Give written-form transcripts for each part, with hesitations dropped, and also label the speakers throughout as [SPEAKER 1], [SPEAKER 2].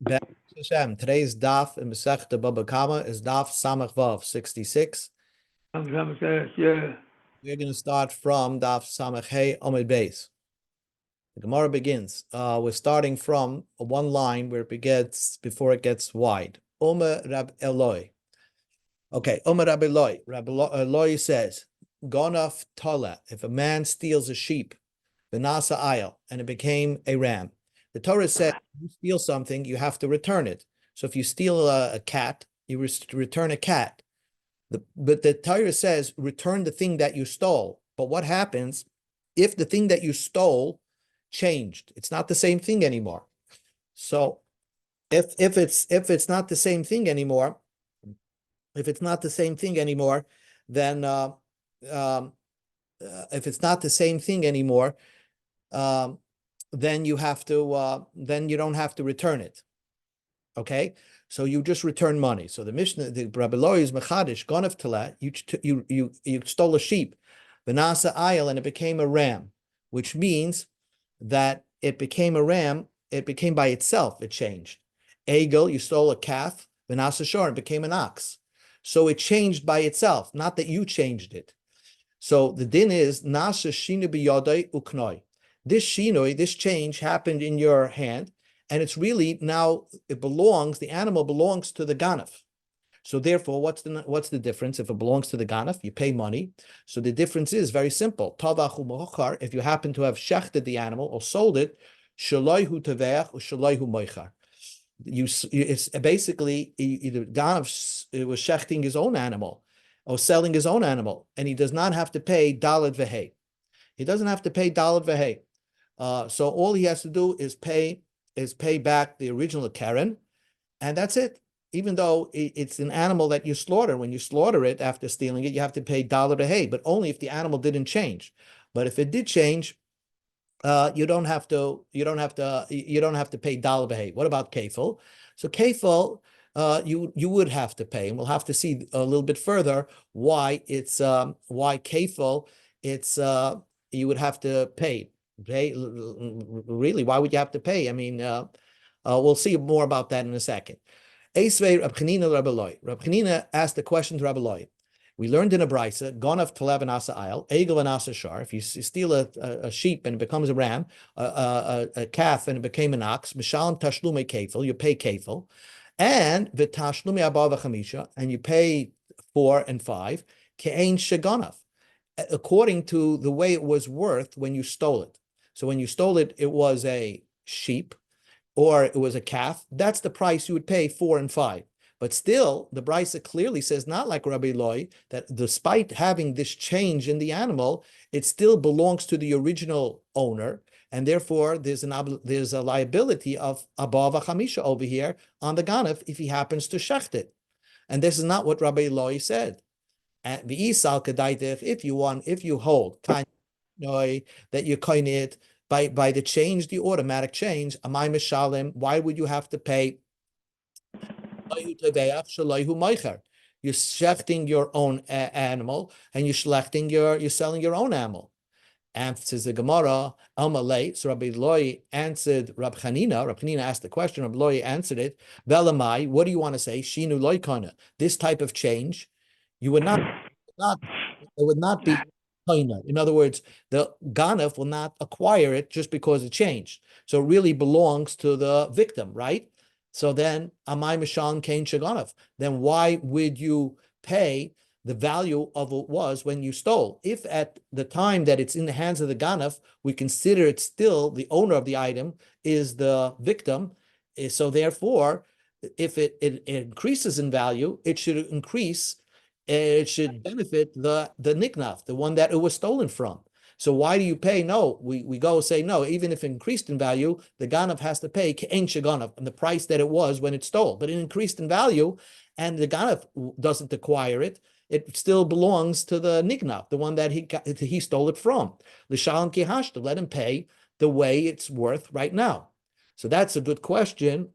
[SPEAKER 1] Baruch Hashem. Today's daf in Masechta Baba Kamma is daf Samach Vav 66.
[SPEAKER 2] Yeah.
[SPEAKER 1] We're going to start from daf Samach Hey Amid Beis. The Gemara begins. We're starting from one line where it gets before it gets wide. Omer Rab Eloi. Okay, Omer Rab Eloi. Rab Eloi says, Gonaf Tola. If a man steals a sheep, Benasa Ayel, and it became a ram. The Torah said, if you steal something, you have to return it. So if you steal a cat, you return a cat. But the Torah says, return the thing that you stole. But what happens if the thing that you stole changed? It's not the same thing anymore. So if it's not the same thing anymore, then if it's not the same thing anymore, then you have to then you don't have to return it. Okay, so you just return money. So the Mishnah, the Rabbi Loi is mechadish gonav tala. You stole a sheep, benasa ayel, and it became a ram, which means that it became a ram. It became by itself. It changed. Egel, you stole a calf, benasa shor, it became an ox. So it changed by itself, not that you changed it. So the din is nasa shinu biyodai uknoi. This shinoi, this change happened in your hand, and it's really now the animal belongs to the ganaf. So therefore, what's the difference? If it belongs to the ganaf, you pay money. So the difference is very simple. Tavachu mochar, if you happen to have shechted the animal or sold it, shaloihu taveach or shaloihu moichar. It's basically either ganaf was shechting his own animal or selling his own animal, and he does not have to pay dalad vehei. He doesn't have to pay dalad vehei. So all he has to do is pay back the original Karen, and that's it. Even though it's an animal that you slaughter, when you slaughter it after stealing it, you have to pay dollar to hay, but only if the animal didn't change. But if it did change, you don't have to pay dollar to hay. What about kefil? So kefil, you would have to pay, and we'll have to see a little bit further why kefil you would have to pay. Okay, really, why would you have to pay? I mean, we'll see more about that in a second. Eisvei Rab Chanina Rab Eloi. Rab Chanina asked the question to Rab Eloi. We learned in a brisa, gonav telev and asa ayel, egel and asa shar. If you steal a sheep and it becomes a ram, a calf and it became an ox, mishalim tashlume kefil, you pay kefil, and v'tashlume abba v'chamisha, and you pay 4 and 5, ke'ein shegonav, according to the way it was worth when you stole it. So when you stole it, it was a sheep or it was a calf. That's the price you would pay, 4 and 5. But still, the brisa clearly says, not like Rabbi Loi, that despite having this change in the animal, it still belongs to the original owner, and therefore there's a liability of abba v'chamisha over here on the ganef if he happens to shecht it. And this is not what Rabbi Loi said. If you hold that you coin it by the change, the automatic change, why would you have to pay? You're shechting your own animal, and you're selling your own animal. And says the Gemara, Amalei. So Rabbi Loi answered Rab Chanina. Rab Chanina asked the question. Rabbi Loi answered it. Velamai, what do you want to say? Shinu Loi kana. This type of change, you would not it would not be koina. In other words, the ganef will not acquire it just because it changed. So it really belongs to the victim, right? So then, amai mishan kain shaganef. Then why would you pay the value of what it was when you stole? If at the time that it's in the hands of the ganef, we consider it still the owner of the item is the victim. So therefore, if it increases in value, it should benefit the niknaf, the one that it was stolen from. So why do you pay? No, we go say no. Even if it increased in value, the ganav has to pay ke'en sheganav, and the price that it was when it stole. But it increased in value, and the ganav doesn't acquire it. It still belongs to the niknaf, the one that he stole it from. L'shalom kihash, to let him pay the way it's worth right now. So that's a good question.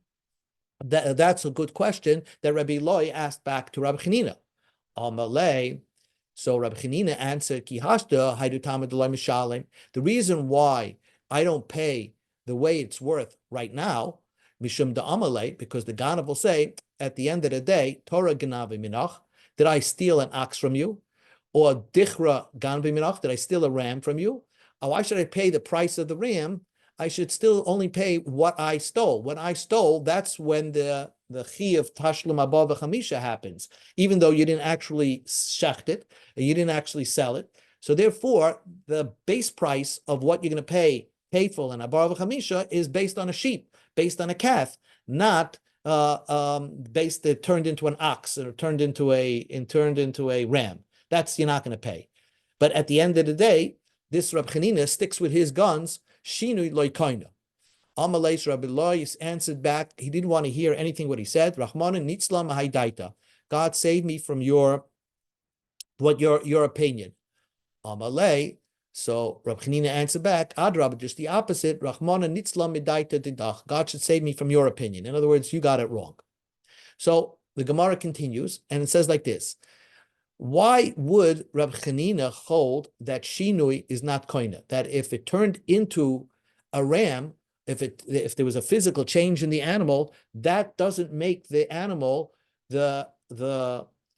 [SPEAKER 1] That's a good question that Rabbi Loi asked back to Rabbi Chanina. Amalei. So Rabbi Chanina answered, Ki hashda haidu tamid d'loi mishalim. The reason why I don't pay the way it's worth right now Mishum da Amalei, because the Ganav will say, at the end of the day, Torah Ganavi Minach, did I steal an ox from you? Or Dichra Ganavi Minach, did I steal a ram from you? Or why should I pay the price of the ram? I should still only pay what I stole. When I stole, that's when the chi of Tashlum Abba Chamisha happens, even though you didn't actually shecht it, you didn't actually sell it. So therefore, the base price of what you're going to pay for an Abba Chamisha is based on a sheep, based on a calf, not based it turned into an ox or turned into a ram. That's you're not going to pay. But at the end of the day, this Rab Chanina sticks with his guns. Shinui loy kaina. Amalei Rabbi Lois answered back. He didn't want to hear anything what he said. Rahmanan nitzla mahaydaita. God save me from your opinion. Amalei. So Rabbi Chanina answered back. Adrab, just the opposite. Rahmanan nitzla midaita didach. God should save me from your opinion. In other words, you got it wrong. So the Gemara continues and it says like this. Why would Rab Chanina hold that shinui is not koina? That if it turned into a ram, if there was a physical change in the animal, that doesn't make the animal the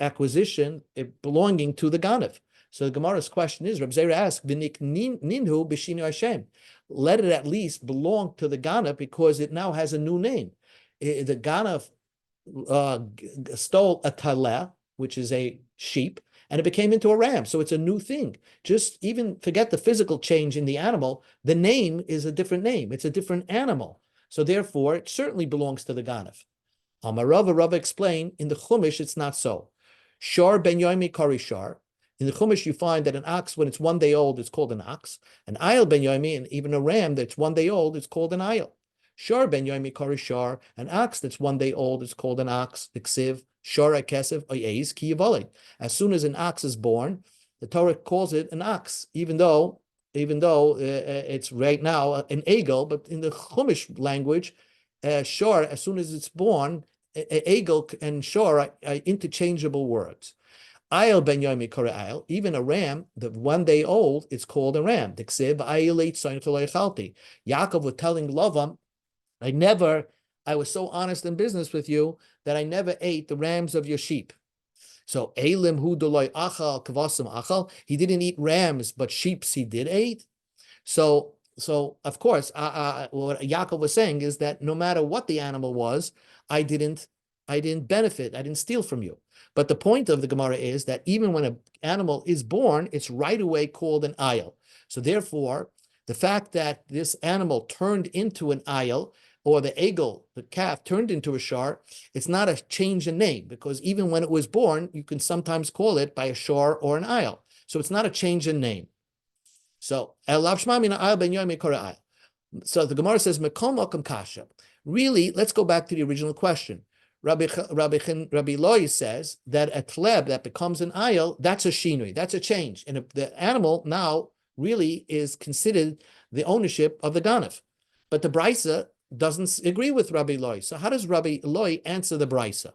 [SPEAKER 1] acquisition belonging to the ganav. So the Gemara's question is, Rab Zera asked, "V'nik ninhu b'shinui Hashem." Let it at least belong to the ganav because it now has a new name. The ganav stole a taleh, which is a sheep, and it became into a ram. So it's a new thing. Just even forget the physical change in the animal. The name is a different name. It's a different animal. So therefore, it certainly belongs to the ganav. Rava explained, in the Chumash, it's not so. Shar ben yomi kari shar. In the Chumash, you find that an ox, when it's 1 day old, it's called an ox. An ayil ben yomi, and even a ram that's 1 day old, it's called an ayil. Shar ben yomi kari shar. An ox that's 1 day old is called an ox. Iksiv. Shara kesef oyez ki yivalid. As soon as an ox is born, the Torah calls it an ox, even though it's right now an egel. But in the Chumash language, shor, as soon as it's born, egel and shor are interchangeable words. Ayel ben yomi kore ayel, even a ram, the 1 day old, it's called a ram. Diksiv ayel eit soin chalti. Yaakov was telling Lavan, I was so honest in business with you that I never ate the rams of your sheep. So elim hu doloi achal kvasim achal. He didn't eat rams, but sheeps he did eat. So of course, what Yaakov was saying is that no matter what the animal was, I didn't benefit. I didn't steal from you. But the point of the Gemara is that even when an animal is born, it's right away called an ayil. So therefore, the fact that this animal turned into an ayil, or the egel, the calf, turned into a shar, it's not a change in name, because even when it was born, you can sometimes call it by a shar or an ayil. So it's not a change in name. So the Gemara says, kasha. Really, let's go back to the original question. Rabbi Lois says that a tleb that becomes an ayil, that's a shinui, that's a change. And if the animal now really is considered the ownership of the ganav. But the Brisa doesn't agree with Rabbi Loi. So how does Rabbi Loi answer the Brisa?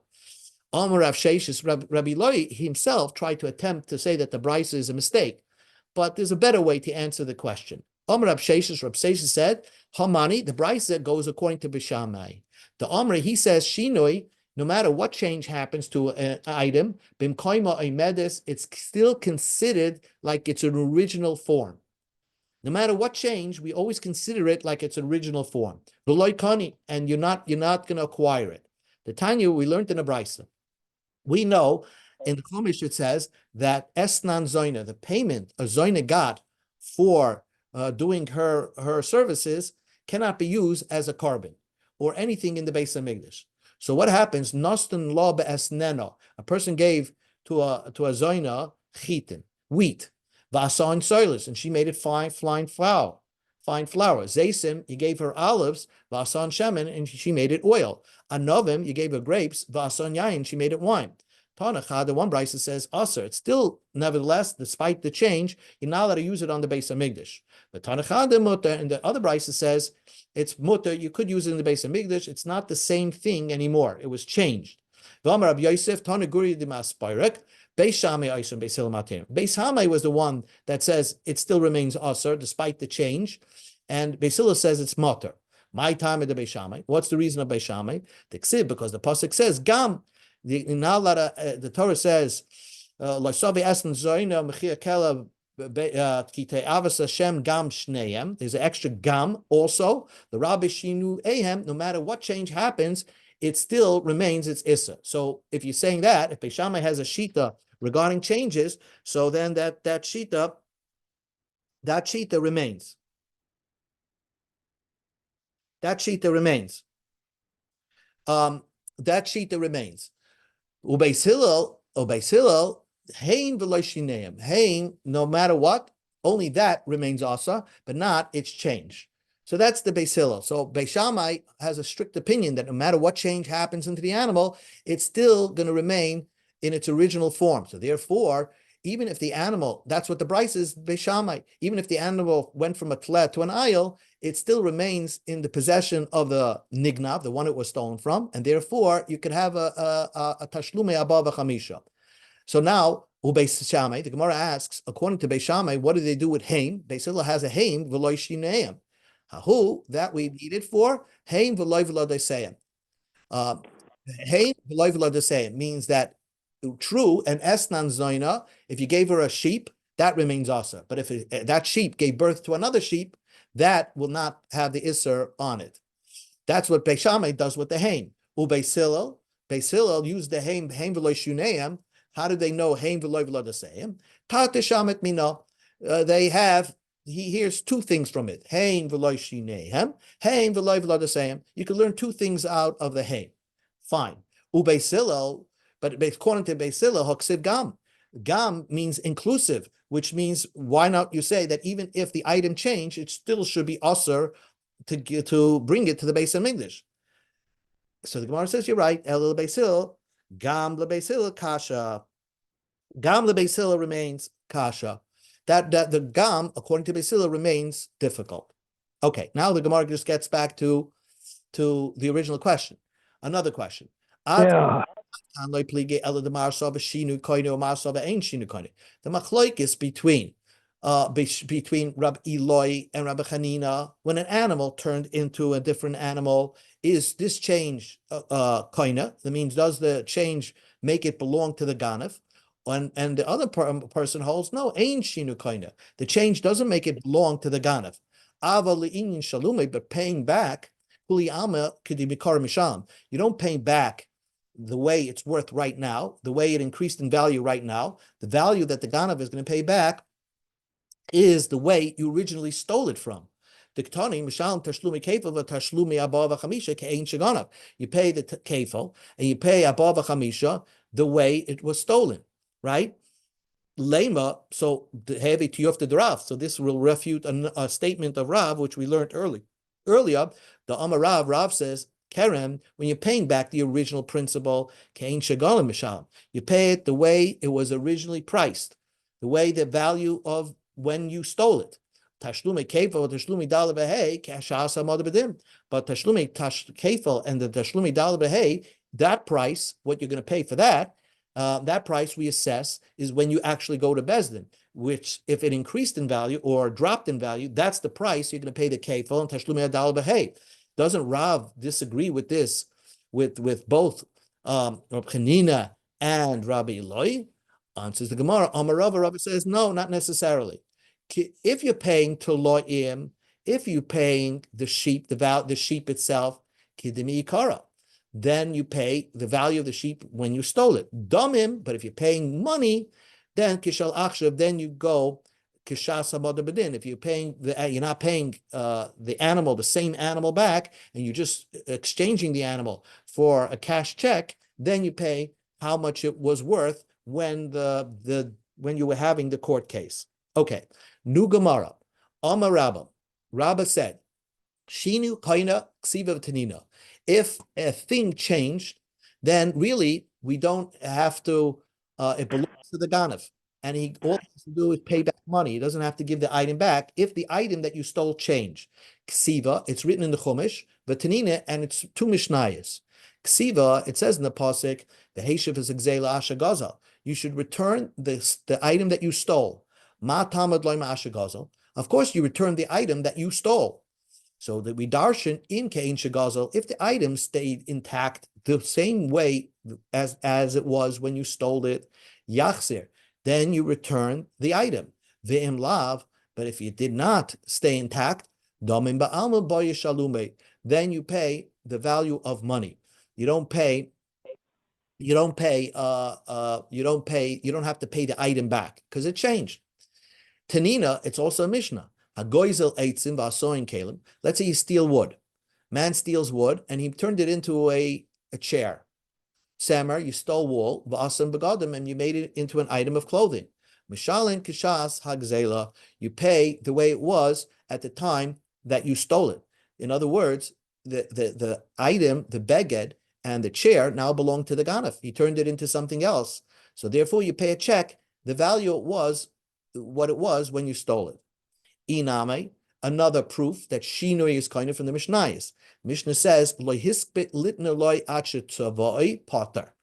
[SPEAKER 1] Rav Sheshis, Rabbi Loi himself tried to attempt to say that the Brisa is a mistake, but there's a better way to answer the question. Rav Sheshis said, Hamani, the Brisa goes according to Bishamai. The Omri, he says, Shinoi, no matter what change happens to an item, Bimkoima Oimedis, it's still considered like it's an original form. No matter what change, we always consider it like its original form. And you're not going to acquire it. The Tanya we learned in the Brisa. We know in the Chumash it says that Esnan Zoina, the payment a Zoina got for doing her services, cannot be used as a carbon or anything in the Beis HaMikdash. So what happens? Nostan lo be'esneno. A person gave to a Zoina chitin, wheat. Vasan soilus, and she made it fine flour. Zaysim, you gave her olives, vasan shemen, and she made it oil. Anovim, you gave her grapes, vasan yain, she made it wine. Tanacha, the one Brisa says, Aser, it's still, nevertheless, despite the change, you're not allowed to use it on the Beis HaMikdash. The Tanacha, the mutter, and the other Brisa says, it's mutter, you could use it in the Beis HaMikdash, it's not the same thing anymore, it was changed. V'amar Rabbi Yosef, Tanaguri Dimas Bayrek, Beis Shammai Aisum, Beis Hillel Matir. Beis Shammai was the one that says it still remains Aser despite the change, and Beis Hillel says it's Matir. My time of the Beishamai. What's the reason of Beishamai? The ksiv, because the pasuk says gam. The Torah says, "Losavi asn zoyna mechia kela kitei avas Hashem gam shneim." There's an extra gam also. The Rabbi Shinu Ehem. No matter what change happens, it still remains its issa. So if you're saying that, if Beishamai has a shita regarding changes, so then that shita remains. That shita remains. That shita remains. Ubeis Hillel, hein v'lo shineim. Hein, no matter what, only that remains asa, but not its change. So that's the Beis Hillel. So Beis Shammai has a strict opinion that no matter what change happens into the animal, it's still going to remain in its original form. So therefore, even if the animal, that's what the Bryce is, Beis Shammai, even if the animal went from a tlet to an ayil, it still remains in the possession of the nignav, the one it was stolen from, and therefore you could have a tashlume above a chamisha. So now, Beis Shammai, the Gemara asks, according to Beis Shammai, what do they do with haim? Beis Hillel has a haim v'lo shineim. Hahu, that we need it for haim v'lo v'lo desayim. Haim v'lo v'lo desayim means that true and esnan zoina, if you gave her a sheep, that remains asa. But if that sheep gave birth to another sheep, that will not have the isser on it. That's what Beis Shammai does with the haim. Beis Hillel used the haim v'lo shuneim. How do they know haim v'lo v'lo desayim? Tateshamet mino. He hears two things from it. Haim v'lo shinehem, haim v'lo v'lo desayim. You can learn two things out of the haim. Fine. Beis Hillel, but according to Beis Hillel, hoksiv gam. Gam means inclusive, which means why not you say that even if the item changed, it still should be usher to bring it to the Beis HaMikdash. So the Gemara says you're right. El Beis Hillel, gam leBeis Hillel kasha. Gam leBeis Hillel remains kasha. That the gam, according to Beis Hillel, remains difficult. Okay, now the Gemara just gets back to the original question. Another question.
[SPEAKER 2] Yeah.
[SPEAKER 1] The machlokes between Rabbi Eloi and Rabbi Hanina, when an animal turned into a different animal, is this change koina? That means, does the change make it belong to the ganav? And the other person holds, no, ein shinu koina. The change doesn't make it belong to the ganav. Ava le'inyin shalume, but paying back, you don't pay back the way it's worth right now, the way it increased in value right now. The value that the ganav is going to pay back is the way you originally stole it from. You pay the kefil and you pay above a chamisha the way it was stolen, right? Lema, so the heavy tiyuf the Rav. So this will refute a statement of Rav, which we learned earlier. The Amar Rav says, Kerem, when you're paying back the original principal, Kain Shagalim Mishal, you pay it the way it was originally priced, the way the value of when you stole it. Tashlumi Kefil, Tashlumi Dal Behei, Kashasa Modabadim. But Tashlumi Kefil and the Tashlumi Dal Behei, that price, what you're going to pay for that price we assess is when you actually go to Bezdin, which if it increased in value or dropped in value, that's the price you're going to pay the Kefil and Tashlumi Dal Behei. Doesn't Rav disagree with this, with both Rabbi Hanina and Rabbi Eloi? Answers the Gemara. Amar Rav says, no, not necessarily. If you're paying to lo'im, if you're paying the sheep, the sheep itself, kidimi ikara, then you pay the value of the sheep when you stole it. Domim, but if you're paying money, then kishal achshav, then you go kishas hamodabedin. If you're not paying the animal, the same animal back, and you're just exchanging the animal for a cash check, then you pay how much it was worth when when you were having the court case. Okay. Nu Gemara, Amar Rabba said, Shinu kaina ksiva v'tanina. If a thing changed, then really we don't have to. It belongs to the ganav, and all he has to do is pay back money. He doesn't have to give the item back if the item that you stole changed. Ksiva, it's written in the Chumash, v'tanina, and it's two mishnayos. Ksiva, it says in the pasuk, the Heshiv is Gzeila Asha Gaza. You should return the item that you stole. Ma tamad loy ma'asha gazel. Of course, you return the item that you stole. So that we darshan in Kain Shagazel, if the item stayed intact the same way as it was when you stole it, Yachzir, then you return the item. Ve'im lav, but if it did not stay intact, Domim ba'alma boyeshalume, then you pay the value of money. You don't pay you don't pay you don't have to pay the item back because it changed. Tanina, it's also a Mishnah. Hagoizel eitzim v'asoin kalim. Let's say you steal wood. Man steals wood and he turned it into a chair. Samer, you stole wool, v'asim begadim, and you made it into an item of clothing. Mishalin kishas hagzela, you pay the way it was at the time that you stole it. In other words, the item, the beged, and the chair now belong to the ganef. He turned it into something else. So therefore, you pay a check. The value it was what it was when you stole it. Iname, another proof that shinoi is kind of from the Mishnayos. Mishnah says, "Lo hiskbit litna loy achet potter."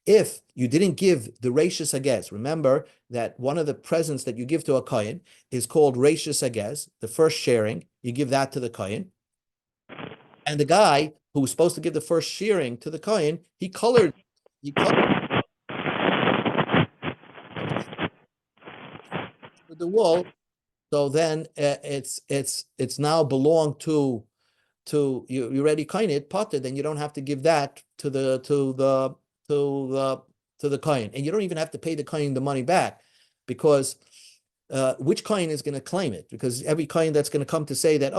[SPEAKER 1] If you didn't give the Reishis Hagez, remember that one of the presents that you give to a kohen is called Reishis Hagez, the first sharing. You give that to the kohen, and the guy who was supposed to give the first shearing to the kohen, he colored the wool. So then it's now belong to you already coin it potted, then you don't have to give that to the coin, and you don't even have to pay the coin the money back, because which coin is going to claim it? Because every coin that's going to come to say that,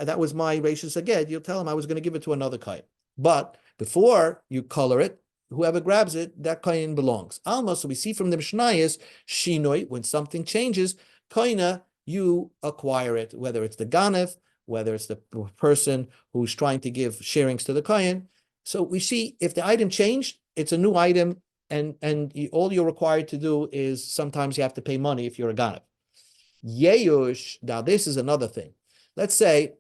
[SPEAKER 1] that was my Reishis Aged, you'll tell him I was going to give it to another coin. But before you color it, whoever grabs it, that coin belongs. Alma, so we see from the Mishnayos, shinoi, when something changes, koina, you acquire it, whether it's the ganef, whether it's the person who's trying to give sharings to the kohen. So we see if the item changed, it's a new item, and all you're required to do is sometimes you have to pay money if you're a ganef. Yeyush, now this is another thing. Let's say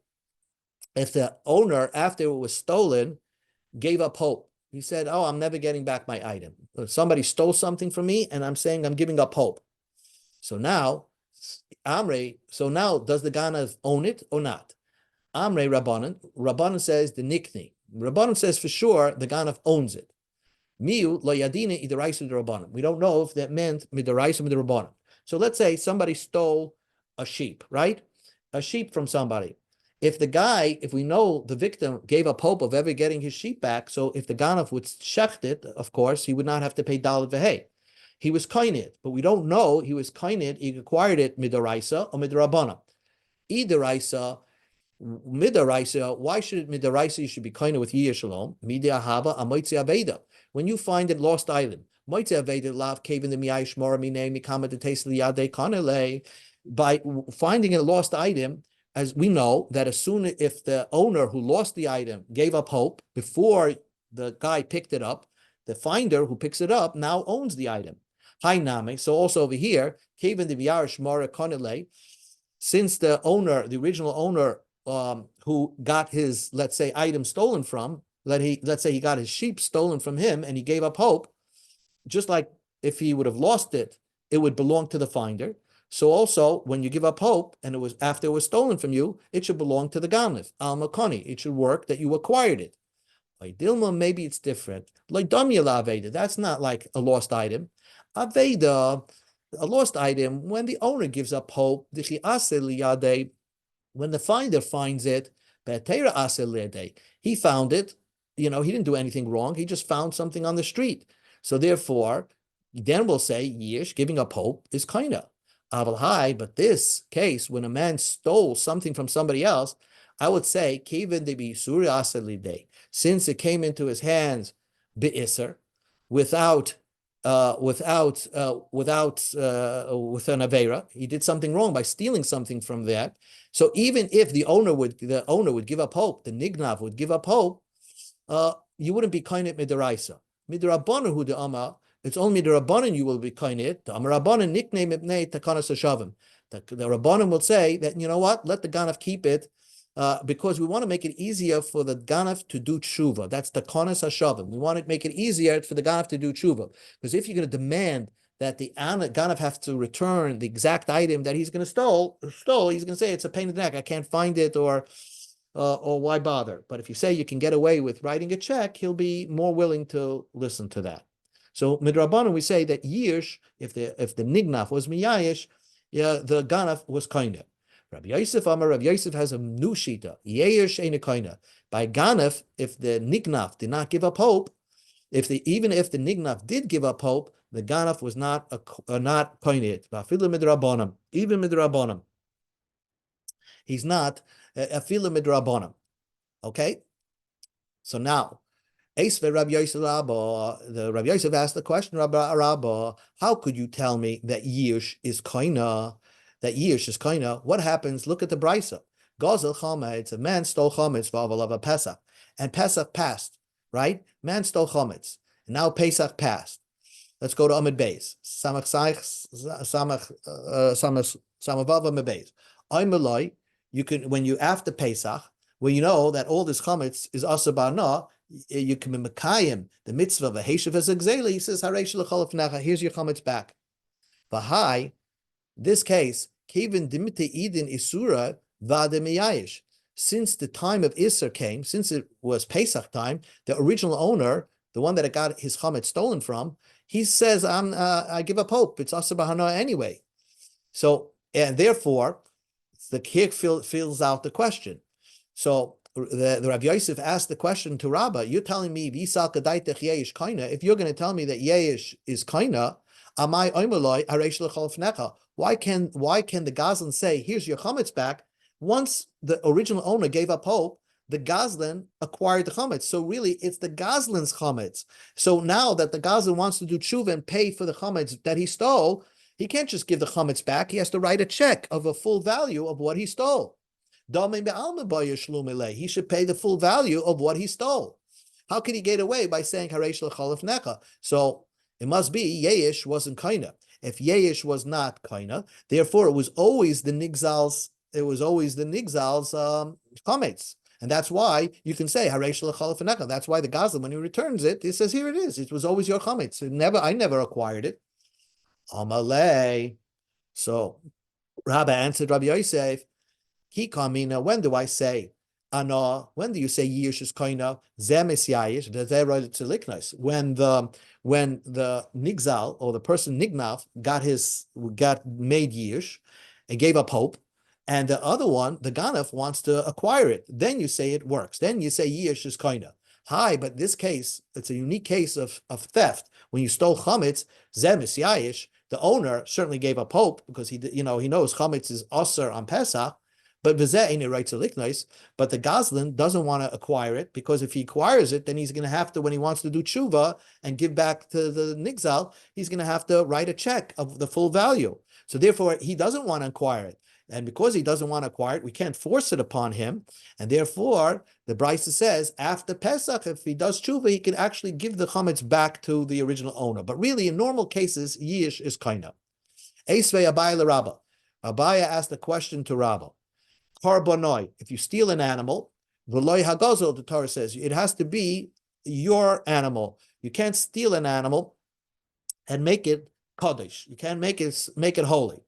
[SPEAKER 1] if the owner, after it was stolen, gave up hope. He said, I'm never getting back my item. Somebody stole something from me, and I'm saying I'm giving up hope. So now, does the ganef own it or not? Amrei Rabbanan says the nikni. Rabbanan says for sure the ganef owns it. Miu lo yadina idaraisa Rabbanan. We don't know if that meant midaraisa Rabbanan. So let's say somebody stole a sheep, right? A sheep from somebody. If we know the victim gave up hope of ever getting his sheep back, so if the ganef would shecht it, of course, he would not have to pay dalet v'hei. He was koined, but we don't know he was koined, he acquired it midaraisa or midarabana. Idaraisa, why should it midaraisa? You should be koined with yiyah shalom. Midia haba amoitzi aveda. When you find a lost item, moitzi aveda lav kevin the miyai shmora mine mikama the taste liyade kanele. By finding a lost item, as we know that if the owner who lost the item gave up hope before the guy picked it up, the finder who picks it up now owns the item. Hi name. So also over here, kevin the miyai shmora kanele. Since the original owner, who got his, let's say, item stolen from, let's say he got his sheep stolen from him and he gave up hope, just like if he would have lost it, it would belong to the finder. So also, when you give up hope and it was after it was stolen from you, it should belong to the ganef, al makoni. It should work that you acquired it. Like Dilma, maybe it's different. Like Damyala Aveda, that's not like a lost item. Aveda, a lost item, when the owner gives up hope, when the finder finds it, he found it, he didn't do anything wrong, he just found something on the street. So therefore, then we'll say, Yish, giving up hope is kinda. But this case, when a man stole something from somebody else, I would say, since it came into his hands, without with an avera, he did something wrong by stealing something from that. So even if the owner would give up hope, the nignav would give up hope, you wouldn't be kainit midaraisa. Midarabbanan hu de'ama. It's only midarabbanan you will be kainit. The amarabbanan nickname ibnei takanas hashavim. The rabbanan will say that, you know what, let the ganef keep it, because we want to make it easier for the ganef to do tshuva. That's the konas hashavim. We want to make it easier for the ganef to do tshuva, because if you're going to demand that the ganef has to return the exact item that he's going to stole, he's going to say it's a pain in the neck. I can't find it, or or why bother? But if you say you can get away with writing a check, he'll be more willing to listen to that. So midrabanan, we say that yish, if the nignaf was miyayish, yeah, the ganaf was kaina. Rabbi Yosef has a new shita. Yeyish ain't a kaina. By ganaf, if the nignaf did not give up hope, even if the nignaf did give up hope, the ganaf was not kainit. Even midrabanan, he's not a fila midrabanan. Okay, so now. Rabbi Yosef the Rabbi Yosef asked the question, Rabba, how could you tell me that Yish is kaina? That Yish is kaina. What happens? Look at the brisa. Gazel chametz. A man stole chametz v'avalav Pesach, and Pesach passed. Right? Man stole chametz, and now Pesach passed. Let's go to Amid Beis. Samach Samavav Amid Beis. I'm Malay. You can, when you after Pesach, when you know that all this chametz is asabana, you can be mekayim the mitzvah of a heshav as a gzeli. He says, here's your chametz back. V'hai, this case, kevin dimite idin isura v'ademiyayish. Since the time of Isser came, since it was Pesach time, the original owner, the one that it got his chametz stolen from, he says, I give up hope. It's asa b'hana anyway. So, and therefore, the kik fills out the question. So the Rabbi Yosef asked the question to Rabbah, you're telling me if you're going to tell me that Yesh is kaina, why can the Gazlan say, here's your chametz back? Once the original owner gave up hope, the Gazlan acquired the chametz. So really, it's the Gazlan's chametz. So now that the Gazlan wants to do tshuva and pay for the chametz that he stole, he can't just give the chametz back. He has to write a check of a full value of what he stole. He should pay the full value of what he stole. How can he get away by saying Haresh l'chalef necha? So it must be Yesh wasn't kaina. If Yesh was not kaina, therefore it was always the nigzal's. It was always the nigzal's chametz, and that's why you can say Haresh l'chalef necha. That's why the Gazlan, when he returns it, he says, "Here it is. It was always your chametz. I never acquired it." Amalei. So Rabbi answered Rabbi Yosef. Kamina, when do I say ana? When do you say yish is kaina? Zemes yayish. When the nigzal or the person nignaf got made yish and gave up hope, and the other one, the ganaf, wants to acquire it. Then you say it works. Then you say yish is kaina. Hi, but this case, it's a unique case of theft. When you stole chametz, zemes yayish, the owner certainly gave up hope because he knows chametz is aser on Pesach. But the Gazlan doesn't want to acquire it because if he acquires it, then he's going to have to, when he wants to do tshuva and give back to the nigzal, he's going to have to write a check of the full value. So therefore, he doesn't want to acquire it. And because he doesn't want to acquire it, we can't force it upon him. And therefore, the Brisa says, after Pesach, if he does tshuva, he can actually give the chametz back to the original owner. But really, in normal cases, yish is kaina. Eisvei Abaya l'Rabba. Abaya asked the question to Rabba. Karbonoi, if you steal an animal, v'loi hagazel, the Torah says, it has to be your animal. You can't steal an animal and make it kaddish. You can't make it holy.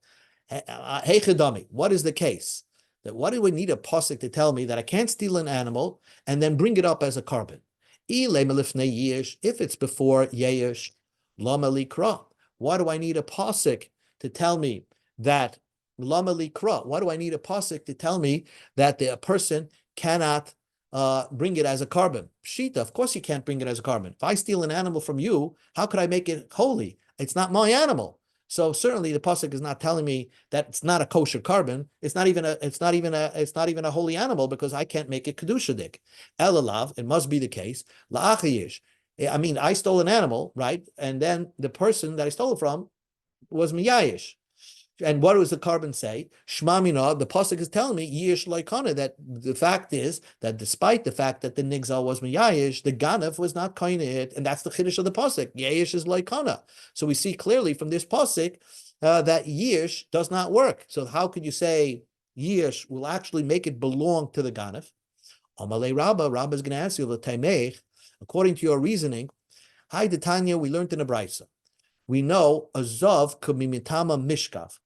[SPEAKER 1] Heichadami, what is the case? What do we need a pasuk to tell me that I can't steal an animal and then bring it up as a carbon? If it's before yesh, lama likra. Why do I need a pasuk to tell me that? Lama likra. Why do I need a pasuk to tell me that the person cannot bring it as a carbon? Pshita, of course you can't bring it as a carbon. If I steal an animal from you, how could I make it holy? It's not my animal. So certainly the pasuk is not telling me that it's not a kosher carbon. It's not even a holy animal because I can't make it kedushadik. Elalav, it must be the case. La'achayish. I mean, I stole an animal, right? And then the person that I stole it from was miyayish. And what does the carbon say? Shmamina, the pasuk is telling me yish loikana, that the fact is that despite the fact that the nigzal was miyayish, the ganef was not kainit, and that's the chiddush of the pasuk. Yish is loikana. So we see clearly from this pasuk that yish does not work. So how could you say yish will actually make it belong to the ganef? Amalei Rabba is going to answer you, according to your reasoning. Hi, Tanya, we learned in a brisa. We know a zav could be mitama mishkav.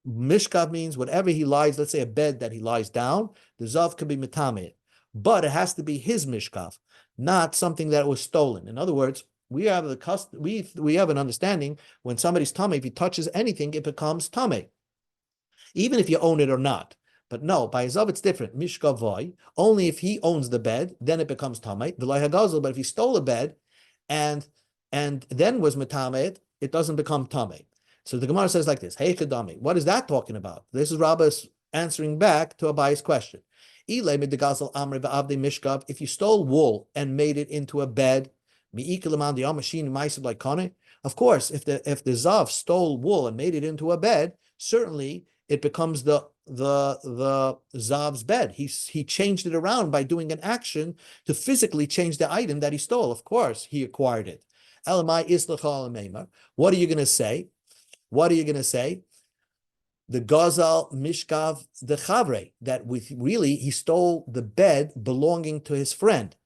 [SPEAKER 1] Mishkav means whatever he lies, let's say a bed that he lies down, the Zav can be Mitameh. But it has to be his Mishkav, not something that was stolen. In other words, we have we have an understanding when somebody's Tameh, if he touches anything, it becomes Tameh, even if you own it or not. But no, by Zav it's different. Mishkavoy, only if he owns the bed, then it becomes Tameh. The Hagazel, but if he stole a bed and then was Metamed, it doesn't become Tameh. So the Gemara says like this, Hey Chedami, what is that talking about? This is Rabbis answering back to Abayi's question. If you stole wool and made it into a bed, of course, if the Zav stole wool and made it into a bed, certainly it becomes the Zav's bed. He changed it around by doing an action to physically change the item that he stole. Of course, he acquired it. What are you going to say? What are you going to say? The Gazal Mishkav the Chavre, that he stole the bed belonging to his friend,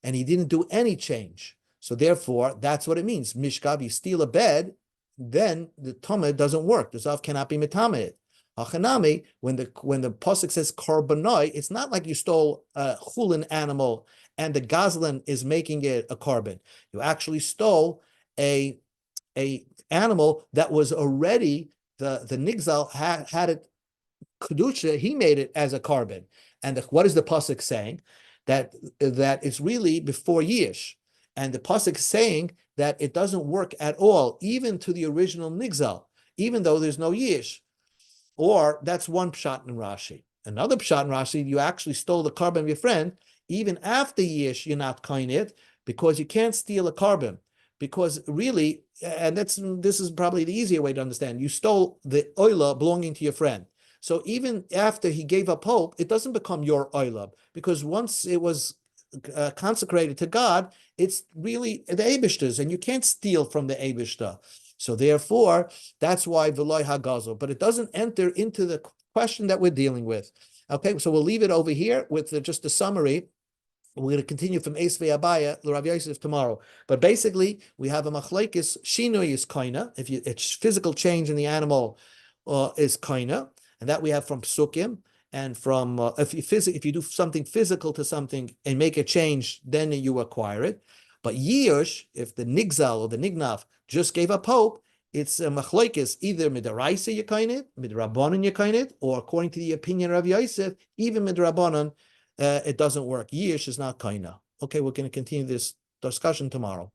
[SPEAKER 1] and he didn't do any change. So therefore, that's what it means. Mishkav, you steal a bed, then the Tameh doesn't work. The Zav cannot be Metamed. Hachanami, when the pasuk says Karbanoi, it's not like you stole a chulin animal and the Gazlan is making it a carbon. You actually stole a animal that was already the Nigzal had it kedusha. He made it as a carbon. And what is the pasuk saying? That it's really before Yish, and the pasuk is saying that it doesn't work at all, even to the original Nigzal, even though there's no Yish. Or that's one pshat in Rashi. Another pshat in Rashi, you actually stole the carbon of your friend. Even after Yish, you're not kain it, because you can't steal a carbon. Because really, and this is probably the easier way to understand, you stole the oila belonging to your friend. So even after he gave up hope, it doesn't become your oila, because once it was consecrated to God, it's really the Eibishter's, and you can't steal from the Eibishter. So therefore, that's why V'loi Hagazel, but it doesn't enter into the question that we're dealing with. Okay, so we'll leave it over here with just a summary. We're going to continue from Esvei Abaya, Rav Yosef tomorrow. But basically, we have a machlekes, shinui is koina. If it's physical change in the animal is koina, and that we have from psukim, and from if you do something physical to something and make a change, then you acquire it. But yish, if the nigzal or the nignaf just gave up hope, it's a machlekes, either midaraisa yekainit, midrabanan yekainit, or according to the opinion of Yosef, even midrabanan. It doesn't work. Yish is not kaina. Okay, we're going to continue this discussion tomorrow.